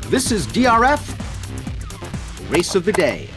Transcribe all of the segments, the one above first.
This is DRF Race of the Day.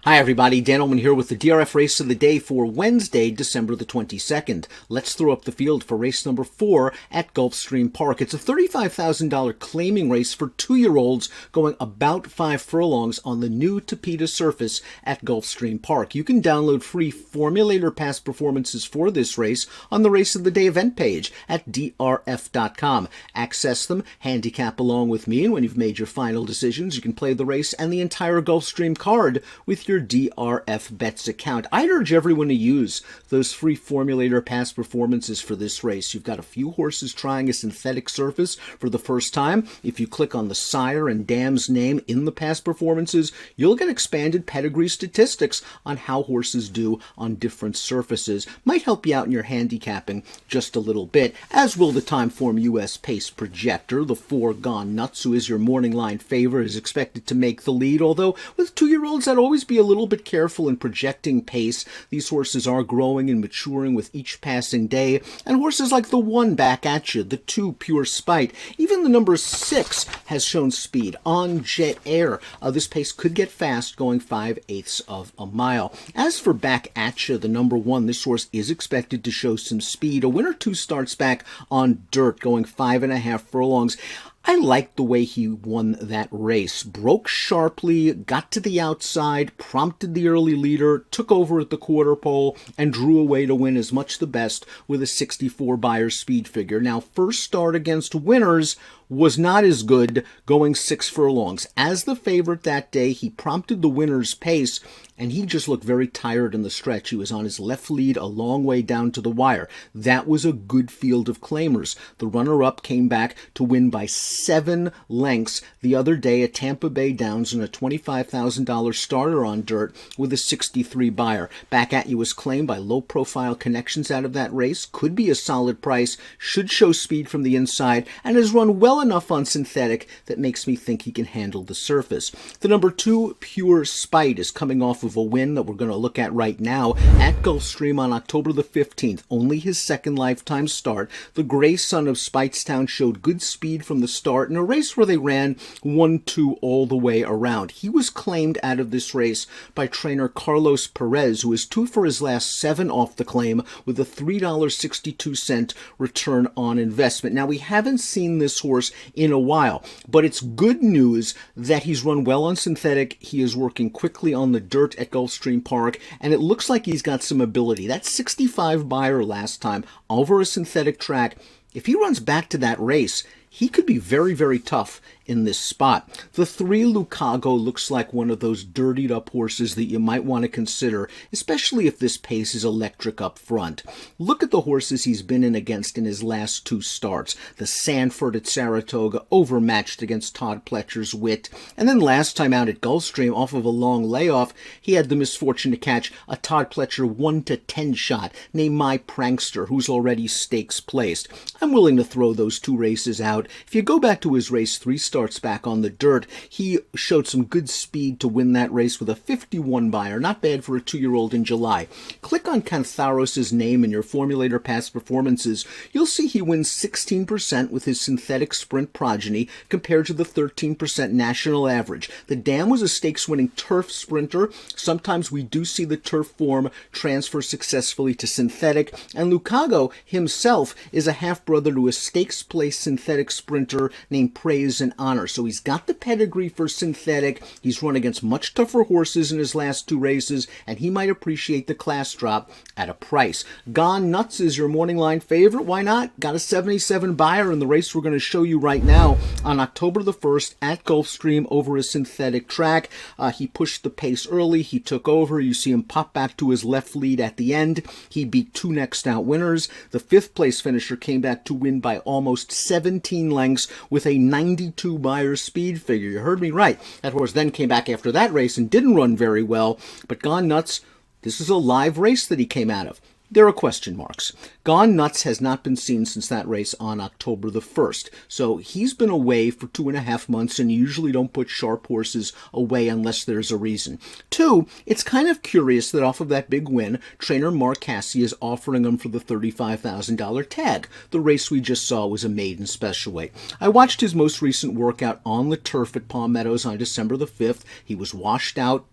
Hi everybody, Dan Illman here with the DRF Race of the Day for Wednesday, December the 22nd. Let's throw up the field for race number 4 at Gulfstream Park. It's a $35,000 claiming race for 2-year-olds going about 5 furlongs on the new Tapeta surface at Gulfstream Park. You can download free formulator past performances for this race on the Race of the Day event page at DRF.com. Access them, handicap along with me, and when you've made your final decisions, you can play the race and the entire Gulfstream card with your DRF Bets account. I'd urge everyone to use those free formulator past performances for this race. You've got a few horses trying a synthetic surface for the first time. If you click on the sire and dam's name in the past performances, you'll get expanded pedigree statistics on how horses do on different surfaces. Might help you out in your handicapping just a little bit, as will the Timeform US Pace Projector. The 4 Gone Nuts, who is your morning line favorite, is expected to make the lead, although with 2-year-olds I'd always be a little bit careful in projecting pace. These horses are growing and maturing with each passing day, and horses like the 1 Back At You, the 2 Pure Spite, even the number 6 has shown speed on Jet Air. This pace could get fast, going 5/8 of a mile. As for Back At You, the number 1, this horse is expected to show some speed. A winner 2 starts back on dirt, going 5.5 furlongs. I liked the way he won that race. Broke sharply, got to the outside, prompted the early leader, took over at the quarter pole, and drew away to win as much the best with a 64 Beyer speed figure. Now, first start against winners was not as good, going 6 furlongs. As the favorite that day, he prompted the winner's pace, and he just looked very tired in the stretch. He was on his left lead a long way down to the wire. That was a good field of claimers. The runner-up came back to win by 7 lengths the other day at Tampa Bay Downs in a $25,000 starter on dirt with a 63 Beyer. Back At You was claimed by low-profile connections out of that race. Could be a solid price, should show speed from the inside, and has run well enough on synthetic that makes me think he can handle the surface. The number 2 Pure Spite is coming off of a win that we're going to look at right now at Gulfstream on October the 15th. Only his second lifetime start. The gray son of Spitestown showed good speed from the start in a race where they ran 1-2 all the way around. He was claimed out of this race by trainer Carlos Perez, who is 2 for his last 7 off the claim with a $3.62 return on investment. Now, we haven't seen this horse in a while, but it's good news that he's run well on synthetic. He is working quickly on the dirt at Gulfstream Park, and it looks like he's got some ability. That 65 Beyer last time over a synthetic track, if he runs back to that race, he could be very, very tough in this spot. The 3 Lucago looks like one of those dirtied up horses that you might want to consider, especially if this pace is electric up front. Look at the horses he's been in against in his last 2 starts. The Sanford at Saratoga, overmatched against Todd Pletcher's Wit. And then last time out at Gulfstream, off of a long layoff, he had the misfortune to catch a Todd Pletcher 1-10 shot named My Prankster, who's already stakes placed. I'm willing to throw those 2 races out. If you go back to his race 3 starts back on the dirt, he showed some good speed to win that race with a 51 Beyer. Not bad for a 2-year-old in July. Click on Cantharos' name in your formulator past performances. You'll see he wins 16% with his synthetic sprint progeny compared to the 13% national average. The Dam was a stakes-winning turf sprinter. Sometimes we do see the turf form transfer successfully to synthetic, and Lucago himself is a half-brother to a stakes-place synthetic sprinter named Praise and Honor. So he's got the pedigree for synthetic. He's run against much tougher horses in his last 2 races, and he might appreciate the class drop at a price. Gone Nuts is your morning line favorite. Why not? Got a 77 Beyer in the race we're going to show you right now on October the 1st at Gulfstream over a synthetic track. He pushed the pace early. He took over. You see him pop back to his left lead at the end. He beat 2 next out winners. The 5th place finisher came back to win by almost 17 lengths with a 92 Beyer speed figure. You heard me right. That horse then came back after that race and didn't run very well, but Gone Nuts, this is a live race that he came out of. There are question marks. Gone Nuts has not been seen since that race on October the 1st, so he's been away for 2.5 months, and you usually don't put sharp horses away unless there's a reason. 2, it's kind of curious that off of that big win, trainer Mark Casse is offering him for the $35,000 tag. The race we just saw was a maiden special weight. I watched his most recent workout on the turf at Palm Meadows on December the 5th. He was washed out.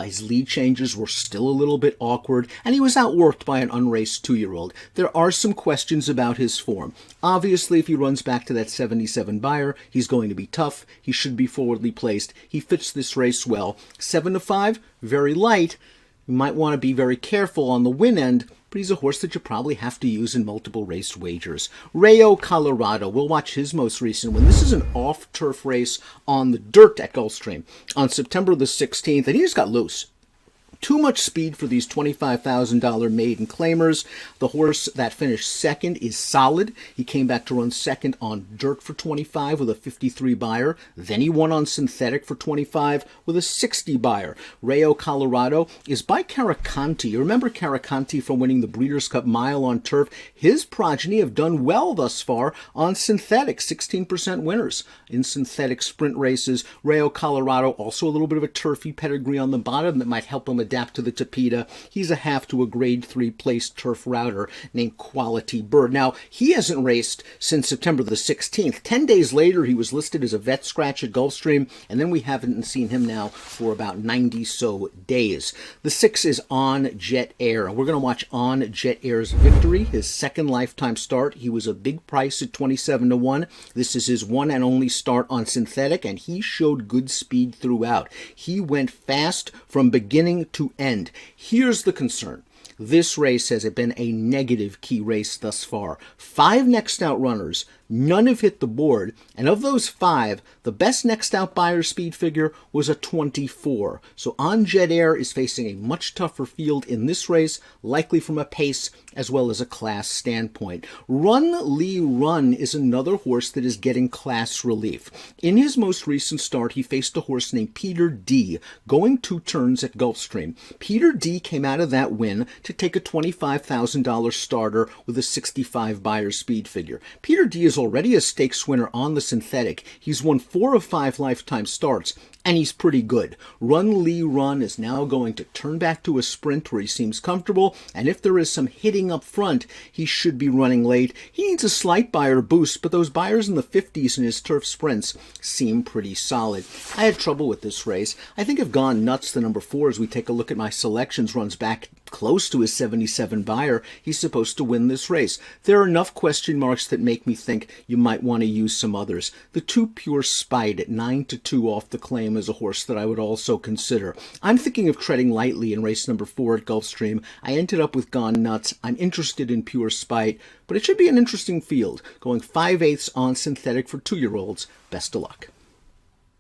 His lead changes were still a little bit awkward, and he was outworked by an unraced 2-year-old. There are some questions about his form. Obviously, if he runs back to that 77 buyer, he's going to be tough. He should be forwardly placed. He fits this race well. 7-5, very light. You might want to be very careful on the win end, but he's a horse that you probably have to use in multiple race wagers. Rayo, Colorado. We'll watch his most recent one. This is an off-turf race on the dirt at Gulfstream on September the 16th, and he just got loose. Too much speed for these $25,000 maiden claimers. The horse that finished second is solid. He came back to run second on dirt for 25 with a 53 buyer. Then he won on synthetic for 25 with a 60 buyer. Rayo, Colorado is by Caracanti. You remember Caracanti from winning the Breeders' Cup Mile on turf? His progeny have done well thus far on synthetic, 16% winners in synthetic sprint races. Rayo, Colorado, also a little bit of a turfy pedigree on the bottom that might help him adapt to the Tapeta. He's a half to a grade 3 placed turf router named Quality Bird. Now, he hasn't raced since September the 16th. 10 days later, he was listed as a vet scratch at Gulfstream, and then we haven't seen him now for about 90 so days. The 6 is On Jet Air. We're going to watch On Jet Air's victory, his second lifetime start. He was a big price at 27-1. This is his one and only start on synthetic, and he showed good speed throughout. He went fast from beginning to end. Here's the concern. This race has been a negative key race thus far. 5 next out runners, none have hit the board, and of those 5, the best next out buyer speed figure was a 24. So On Jet Air is facing a much tougher field in this race, likely from a pace as well as a class standpoint. Run Lee Run is another horse that is getting class relief. In his most recent start, he faced a horse named Peter D, going 2 turns at Gulfstream. Peter D came out of that win to take a $25,000 starter with a 65 buyer speed figure. Peter D is already a stakes winner on the synthetic. He's won 4 of 5 lifetime starts, and he's pretty good. Run Lee Run is now going to turn back to a sprint where he seems comfortable, and if there is some hitting up front, he should be running late. He needs a slight buyer boost, but those buyers in the 50s in his turf sprints seem pretty solid. I had trouble with this race. I think I've gone nuts. The number 4, as we take a look at my selections, runs back close to his 77 buyer. He's supposed to win this race. There are enough question marks that make me think you might want to use some others. The 2 Pure Spite at 9-2 off the claim is a horse that I would also consider. I'm thinking of treading lightly in race number 4 at Gulfstream. I ended up with Gone Nuts. I'm interested in Pure Spite, but it should be an interesting field. Going 5/8 on synthetic for 2-year-olds. Best of luck.